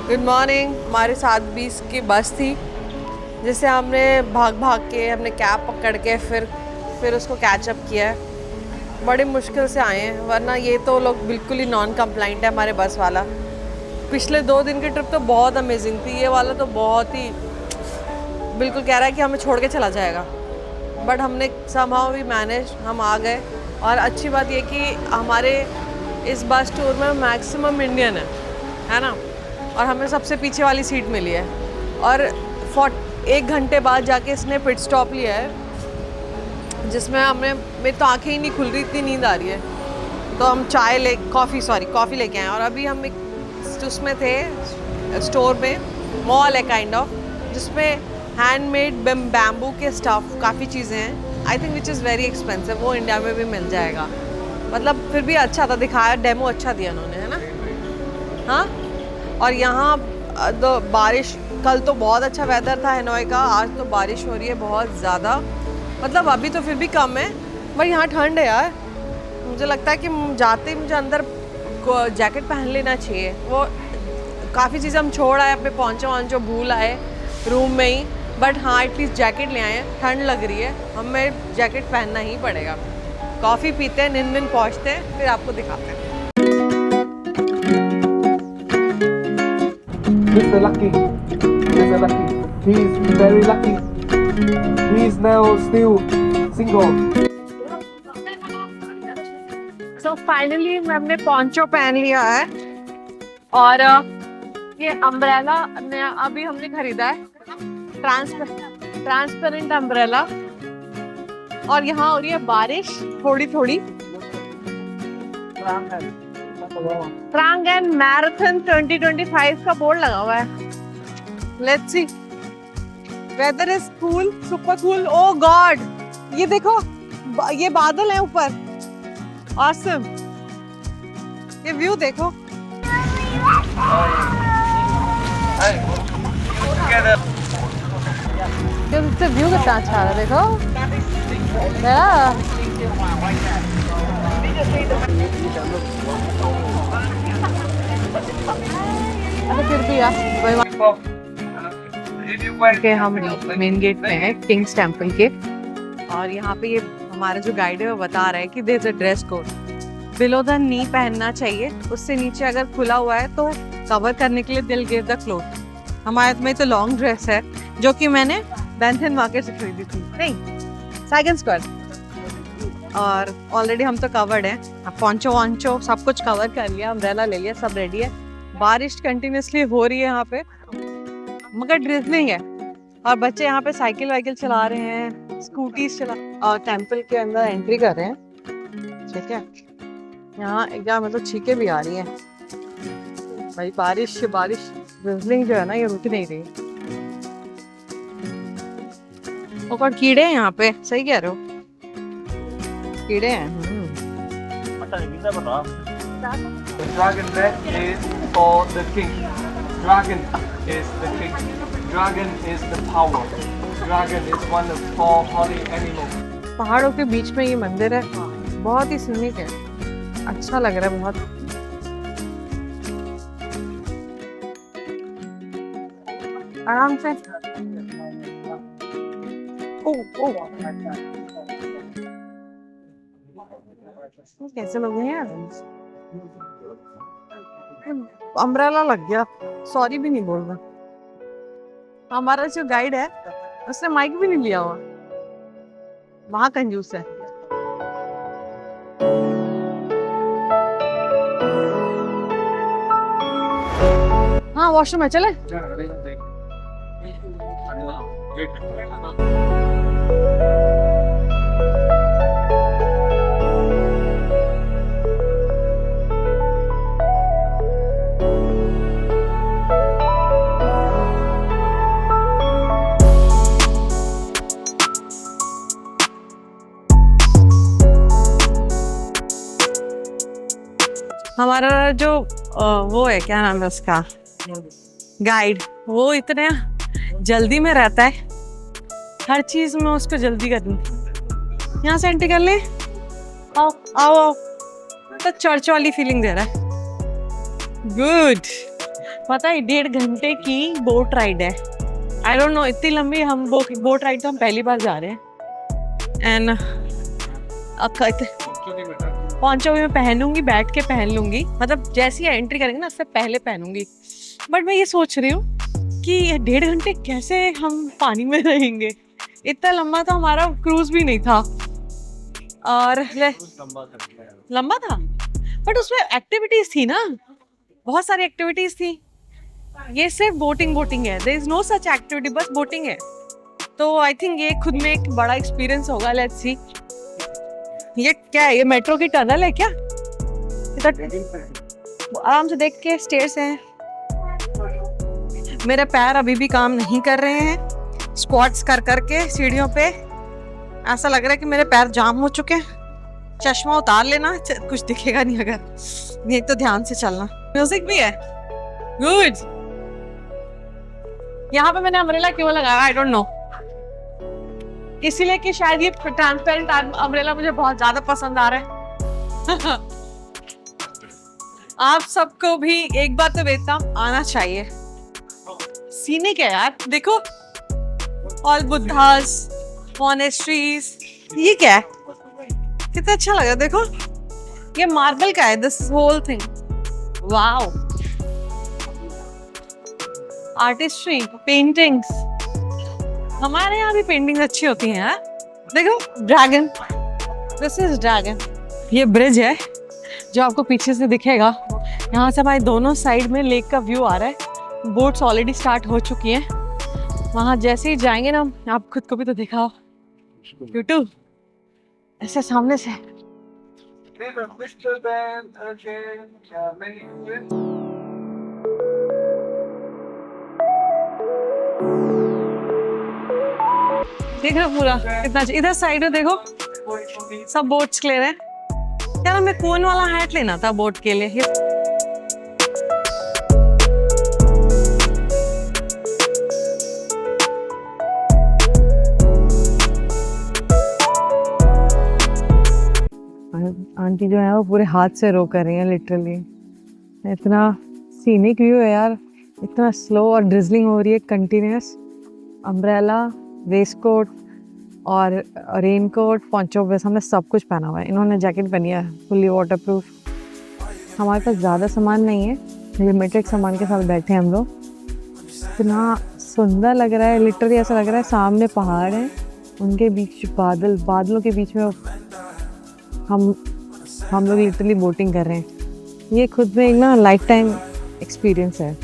Good morning. हमारे 7:20 की बस थी जिसे हमने भाग भाग के हमने कैब पकड़ के फिर उसको कैचअप किया है। बड़ी मुश्किल से आए हैं, वरना ये तो लोग बिल्कुल ही नॉन कंप्लाइंट है हमारे बस वाला। पिछले 2 दिन की ट्रिप तो बहुत अमेजिंग थी, ये वाला तो बहुत ही बिल्कुल कह रहा है कि हमें छोड़ के चला जाएगा। बट हमने समहाउ वी मैनेज, हम आ गए। और अच्छी बात ये कि हमारे इस बस टूर में मैक्सिमम इंडियन है ना, और हमें सबसे पीछे वाली सीट मिली है। और 1 घंटे बाद जाके इसने पिट स्टॉप लिया है, जिसमें मेरी तो आंखें ही नहीं खुल रही, इतनी नींद आ रही है। तो हम कॉफ़ी लेके आए। और अभी हम एक उसमें थे स्टोर में, मॉल है काइंड ऑफ, जिसमें हैंडमेड बैम्बू के स्टफ काफ़ी चीज़ें हैं। I think which is very expensive, वो इंडिया में भी मिल जाएगा। मतलब फिर भी अच्छा था, दिखाया, डेमो अच्छा दिया उन्होंने, है ना। हाँ, और यहाँ तो बारिश, कल तो बहुत अच्छा वेदर था हनोई का, आज तो बारिश हो रही है बहुत ज़्यादा। मतलब अभी तो फिर भी कम है, पर यहाँ ठंड है यार। मुझे लगता है कि जाते ही मुझे अंदर जैकेट पहन लेना चाहिए। वो काफ़ी चीज़ें हम छोड़ आए, अपने पहुँचो भूल आए रूम में ही। बट हाँ, एटलीस्ट जैकेट ले आए हैं, ठंड लग रही है, हमें जैकेट पहनना ही पड़ेगा। कॉफ़ी पीते हैं, निन पहुँचते हैं, फिर आपको दिखाते हैं। Mr. Lucky, Mr. Lucky, he's very lucky. He is now still single. So finally हमने पोंचो पहन लिया है, और ये अम्ब्रेला अभी हमने खरीदा है, ट्रांसपेरेंट अम्ब्रेला। और यहाँ हो रही है बारिश थोड़ी थोड़ी। ट्रांगन मैराथन 2025 का बोर्ड लगा हुआ है। Let's see, weather is cool, super cool. Oh God, ये देखो, ये बादल है ऊपर, ऑसम। ये व्यू देखो। इससे व्यू कितना अच्छा आ रहा है, देखो। अरे फिर भी यार, के हम मेन गेट में हैं किंग्स टेम्पल के। और यहाँ पे ये हमारा जो गाइड है वो बता रहा है कि there is a dress code, below the knee पहनना चाहिए, उससे नीचे अगर खुला हुआ है तो कवर करने के लिए दिल गिव द क्लोथ। हमारे में तो लॉन्ग ड्रेस है, जो कि मैंने बैंथन मार्केट से खरीदी थी, नहीं सैगन स्क्वायर। और ऑलरेडी हम तो कवर्ड हैं, अब पोंचो सब कुछ कवर कर लिया, अम्ब्रेला ले लिया, सब रेडी है। बारिश कंटिन्यूसली हो रही है यहाँ पे, मगर ड्रिजलिंग है। और बच्चे यहाँ पे साइकिल वाइकिल चला रहे हैं, स्कूटीज चला, और टेम्पल के अंदर एंट्री कर रहे हैं। ठीक है, यहाँ एकदम मतलब छींके भी आ रही हैं भाई, बारिश ड्रिजलिंग जो है ना, ये रुक नहीं रही। और कीड़े हैं यहाँ पे, सही कह रहे हो, कीड़े हैं। The dragon deck is for the king. Dragon is the king. Dragon is the power. Dragon is one of 4 holy animals. पहाड़ों के बीच में ये मंदिर है, बहुत ही सुनीक है, अच्छा लग रहा है बहुत। आराम से। कैसे लोग हैं यार, अम्ब्रेला लग गया, सॉरी भी नहीं बोल रहा। हमारा जो गाइड है उसने माइक भी नहीं लिया हुआ, वहां कंजूस है। हाँ, वॉशरूम है, चले। हमारा जो वो है, क्या नाम है उसका, गाइड, वो इतने जल्दी में रहता है, हर चीज में उसको जल्दी करनी। यहाँ से एंट्री कर ले, आओ आओ, तो चर्च वाली फीलिंग दे रहा है। गुड, पता है 1.5 घंटे की बोट राइड है। आई डोंट नो इतनी लंबी हम बोट राइड तो हम पहली बार जा रहे हैं। एंड अब पॉन्चो भी मैं पहनूंगी, बैठ के पहन लूंगी, मतलब जैसी एंट्री करेंगे ना उससे पहले पहनूंगी। बट मैं ये सोच रही हूँ कि 1.5 घंटे कैसे हम पानी में रहेंगे। इतना लंबा तो हमारा क्रूज भी नहीं था। और लंबा था बट उसमें एक्टिविटीज थी ना, बहुत सारी एक्टिविटीज थी। ये सिर्फ बोटिंग है, there is no such activity, बस बोटिंग है। तो आई थिंक ये खुद में एक बड़ा एक्सपीरियंस होगा। Let's see. ये क्या है, ये मेट्रो की टनल है क्या? आराम से देख के स्टेयर्स हैं। मेरे पैर अभी भी काम नहीं कर रहे हैं स्क्वाट्स कर करके सीढ़ियों पे। ऐसा लग रहा है कि मेरे पैर जाम हो चुके हैं। चश्मा उतार लेना, कुछ दिखेगा नहीं अगर नहीं तो ध्यान से चलना। म्यूजिक भी है, गुड। यहाँ पे मैंने अम्ब्रेला क्यों लगाया आई डोंट नो, इसीलिए कि शायद ये ट्रांसपेरेंट अम्ब्रेला मुझे बहुत ज्यादा पसंद आ रहा है। आप सबको भी एक बार तो वियतनाम आना चाहिए। सीने क्या यार, देखो ऑल बुद्धास, मोनेस्ट्रीज। ये क्या है, कितना अच्छा लगा। देखो ये मार्बल का है, this whole thing. Wow, artistry, paintings. हमारे यहाँ भी पेंटिंग्स अच्छी होती हैं यार। देखो ड्रैगन, दिस इज ड्रैगन। ये ब्रिज है जो आपको पीछे से दिखेगा। यहाँ से हमारे दोनों साइड में लेक का व्यू आ रहा है। बोट्स ऑलरेडी स्टार्ट हो चुकी हैं। वहाँ जैसे ही जाएंगे ना, आप खुद को भी तो दिखाओ यूट्यूब ऐसे सामने से। देख रहे हो पूरा कितना, इधर साइड में देखो सब बोट्स क्लियर है। यार हमें कोन वाला हैट लेना था बोट के लिए। आंटी जो है वो पूरे हाथ से रो कर रही है लिटरली। इतना सीनिक व्यू है यार, इतना स्लो और ड्रिजलिंग हो रही है कंटिन्यूस। अम्ब्रेला, वेस्टकोट और रेनकोट, पॉन्चो, बस हमने सब कुछ पहना हुआ है। इन्होंने जैकेट पहनी है फुल्ली वाटरप्रूफ। हमारे पास ज़्यादा सामान नहीं है, लिमिटेड सामान के साथ बैठे हैं हम लोग। इतना सुंदर लग रहा है, लिटरली ऐसा लग रहा है सामने पहाड़ हैं, उनके बीच बादलों के बीच में हम लोग लिटरली बोटिंग कर रहे हैं। ये खुद में एक ना लाइफ टाइम एक्सपीरियंस है।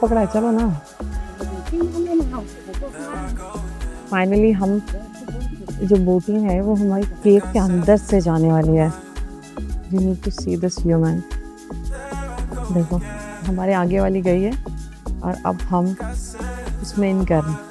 पकड़ा है, चलो ना। फाइनली हम जो बोटिंग है वो हमारी केव के अंदर से जाने वाली है। You need to see this view man. देखो हमारे आगे वाली गई है और अब हम इसमें इन कर रहे हैं।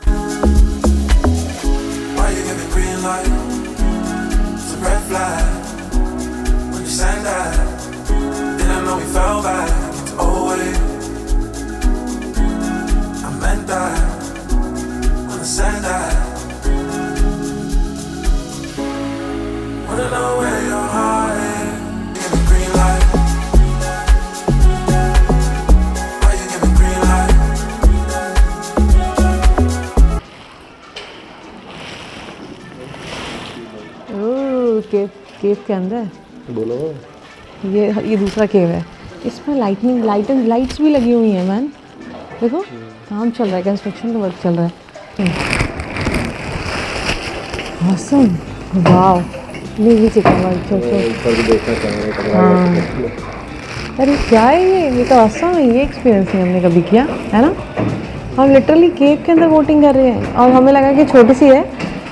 केव के अंदर बोलो, ये दूसरा केव है। इसमें लाइट्स भी लगी हुई हैं मैन। देखो काम चल रहा है, कंस्ट्रक्शन का वर्क चल रहा है। Awesome, wow. नहीं अरे क्या है ये तो ऑसम है। ये एक्सपीरियंस नहीं हमने कभी किया है ना। हम लिटरली केव के अंदर बोटिंग कर रहे हैं और हमें लगा कि छोटी सी है,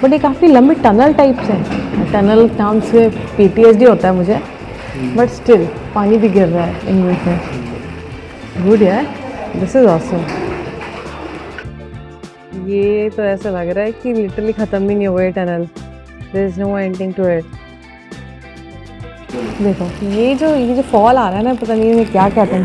बट ये काफ़ी लंबी टनल टाइप्स है। टनल नाम से PTSD होता है मुझे, बट स्टिल पानी भी गिर रहा है इंग्लिश में। गुड यार, दिस इज ऑसम। ये तो ऐसा लग रहा है कि लिटरली ख़त्म भी नहीं हुआ ये tunnel. There is no ending to it. देखो ये जो फॉल आ रहा है ना, पता नहीं इन्हें क्या कहते हैं।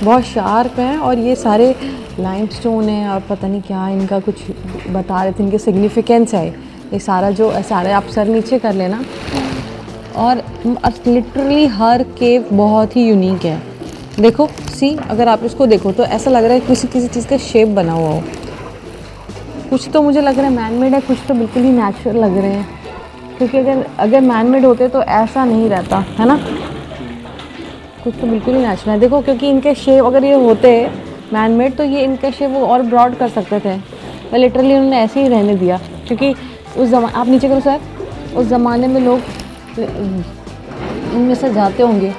बहुत शार्प हैं और ये सारे लाइमस्टोन है और पता नहीं क्या इनका कुछ बता रहे थे, इनके सिग्निफिकेंस है। ये सारा जो सारे आप सर नीचे कर लेना और लिटरली हर केव बहुत ही यूनिक है। देखो सी, अगर आप इसको देखो तो ऐसा लग रहा है किसी किसी चीज़ का शेप बना हुआ हो। कुछ तो मुझे लग रहा है मैन मेड है, कुछ तो बिल्कुल ही नेचुरल लग रहे हैं, क्योंकि अगर मैन मेड होते तो ऐसा नहीं रहता है ना। कुछ तो बिल्कुल ही नेचुरल है। देखो क्योंकि इनके शेप अगर ये होते मैन मेड तो ये इनका शेप वो और ब्रॉड कर सकते थे, पर लिटरली उन्होंने ऐसे ही रहने दिया, क्योंकि आप नीचे करो सर, उस ज़माने में लोग इनमें से जाते होंगे।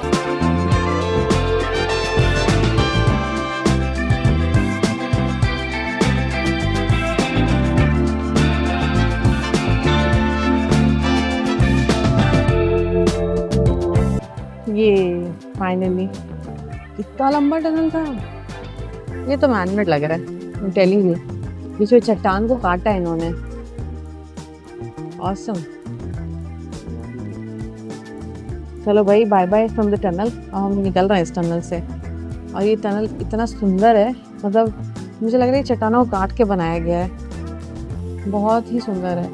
ये फाइनली इतना लंबा टनल था। ये तो मैनमेड लग रहा है, टेलिंग यू, बीच में चट्टान को काटा है इन्होंने। ऑसम। चलो भाई, bye bye from the tunnel. हम निकल रहे हैं इस टनल से। और ये टनल इतना सुंदर है, मतलब मुझे लग रहा है चट्टानों को काट के बनाया गया है। बहुत ही सुंदर है।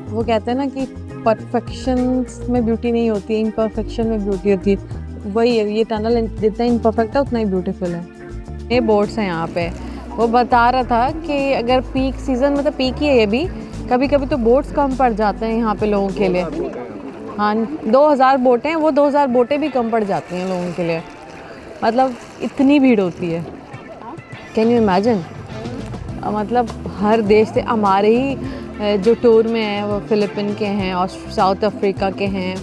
वो कहते हैं ना कि परफेक्शन में ब्यूटी नहीं होती है, इम्परफेक्शन में ब्यूटी होती है। वही है, ये टनल जितना इम्परफेक्ट है उतना ही ब्यूटीफुल है। ये बोट्स हैं यहाँ पे। वो बता रहा था कि अगर पीक सीज़न में, तो पीक ही है ये भी, कभी कभी तो बोट्स कम पड़ जाते हैं यहाँ पे लोगों के लिए। हाँ, 2000 बोटें हैं, वो 2000 बोटें भी कम पड़ जाती हैं लोगों के लिए, मतलब इतनी भीड़ होती है। Can you imagine. मतलब हर देश से, हमारे ही जो टूर में हैं वो फिलिपिन के हैं और साउथ अफ्रीका के हैं,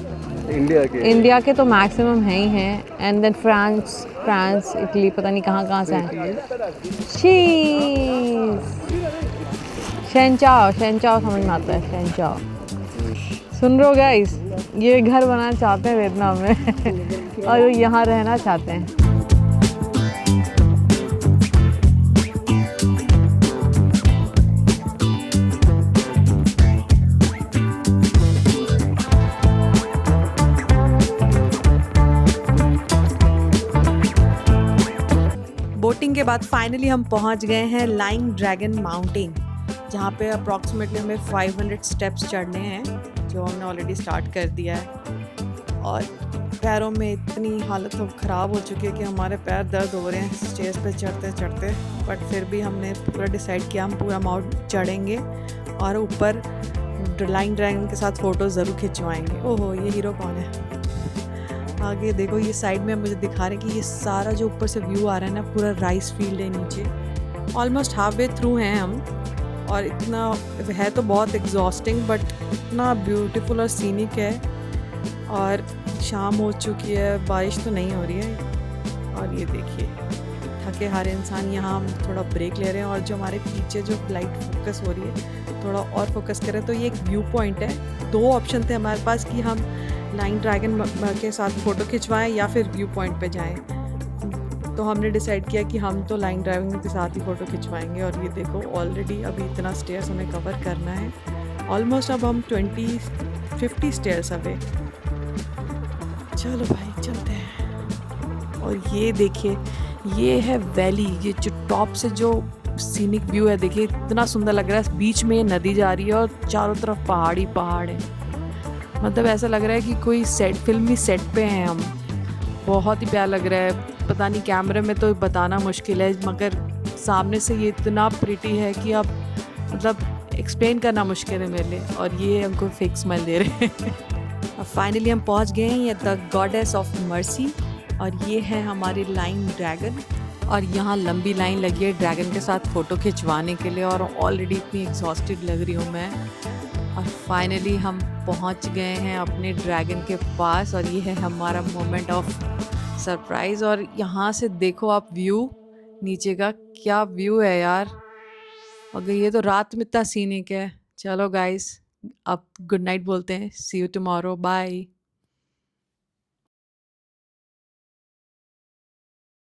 इंडिया के तो मैक्सिमम हैं ही हैं, एंड देन फ्रांस इटली, पता नहीं कहाँ से हैं। शहनशाह समझ में आता है, शहनशाह। सुन रहे हो गाइस, ये घर बनाना चाहते हैं वियतनाम में और यहाँ रहना चाहते हैं। बोटिंग के बाद फाइनली हम पहुंच गए हैं लाइंग ड्रैगन माउंटेन, जहां पे अप्रॉक्सीमेटली हमें 500 स्टेप्स चढ़ने हैं, जो हमने ऑलरेडी स्टार्ट कर दिया है। और पैरों में इतनी हालत ख़राब हो चुकी है कि हमारे पैर दर्द हो रहे हैं स्टेज पे चढ़ते चढ़ते, बट फिर भी हमने पूरा डिसाइड किया हम पूरा माउंट चढ़ेंगे और ऊपर लाइंग ड्रैगन के साथ फ़ोटो ज़रूर खिंचवाएंगे। ओहो, ये हीरो कौन है? आगे देखो, ये साइड में मुझे दिखा रहे हैं कि ये सारा जो ऊपर से व्यू आ रहा है ना, पूरा राइस फील्ड है नीचे। ऑलमोस्ट हाफ वे थ्रू हैं हम, और इतना है तो बहुत एग्जॉस्टिंग, बट इतना ब्यूटीफुल और सीनिक है। और शाम हो चुकी है, बारिश तो नहीं हो रही है। और ये देखिए, थके हारे इंसान यहाँ हम थोड़ा ब्रेक ले रहे हैं, और जो हमारे पीछे जो लाइट फोकस हो रही है थोड़ा और फोकस करें तो ये एक व्यू पॉइंट है। 2 ऑप्शन थे हमारे पास कि हम लाइंग ड्रैगन के साथ फ़ोटो खिंचवाएं या फिर व्यू पॉइंट पे जाएं, तो हमने डिसाइड किया कि हम तो लाइंग ड्रैगन के साथ ही फ़ोटो खिंचवाएंगे। और ये देखो, ऑलरेडी अभी इतना स्टेयर्स हमें कवर करना है, ऑलमोस्ट अब हम 50 स्टेयर्स अवे। चलो भाई, चलते हैं। और ये देखिए, ये है वैली, ये जो टॉप से जो सीनिक व्यू है, देखिए इतना सुंदर लग रहा है। बीच में नदी जा रही है और चारों तरफ पहाड़ी पहाड़ है, मतलब ऐसा लग रहा है कि कोई फिल्मी सेट पे हैं हम। बहुत ही प्यारा लग रहा है। पता नहीं, कैमरे में तो बताना मुश्किल है, मगर सामने से ये इतना प्रिटी है कि अब मतलब एक्सप्लेन करना मुश्किल है मेरे लिए। और ये हमको फेक स्माइल दे रहे हैं। अब फाइनली हम पहुंच गए हैं द गॉडेस ऑफ मर्सी, और ये है हमारी लाइंग ड्रैगन। और यहाँ लंबी लाइन लगी है ड्रैगन के साथ फ़ोटो खिंचवाने के लिए, और ऑलरेडी इतनी एग्जॉस्टेड लग रही हूँ मैं। और फाइनली हम पहुंच गए हैं अपने ड्रैगन के पास, और ये है हमारा मोमेंट ऑफ सरप्राइज़। और यहाँ से देखो आप व्यू नीचे का, क्या व्यू है यार। अगर ये तो रात में इतना सीनिक है। चलो गाइस, अब गुड नाइट बोलते हैं। सी यू टुमारो, बाय।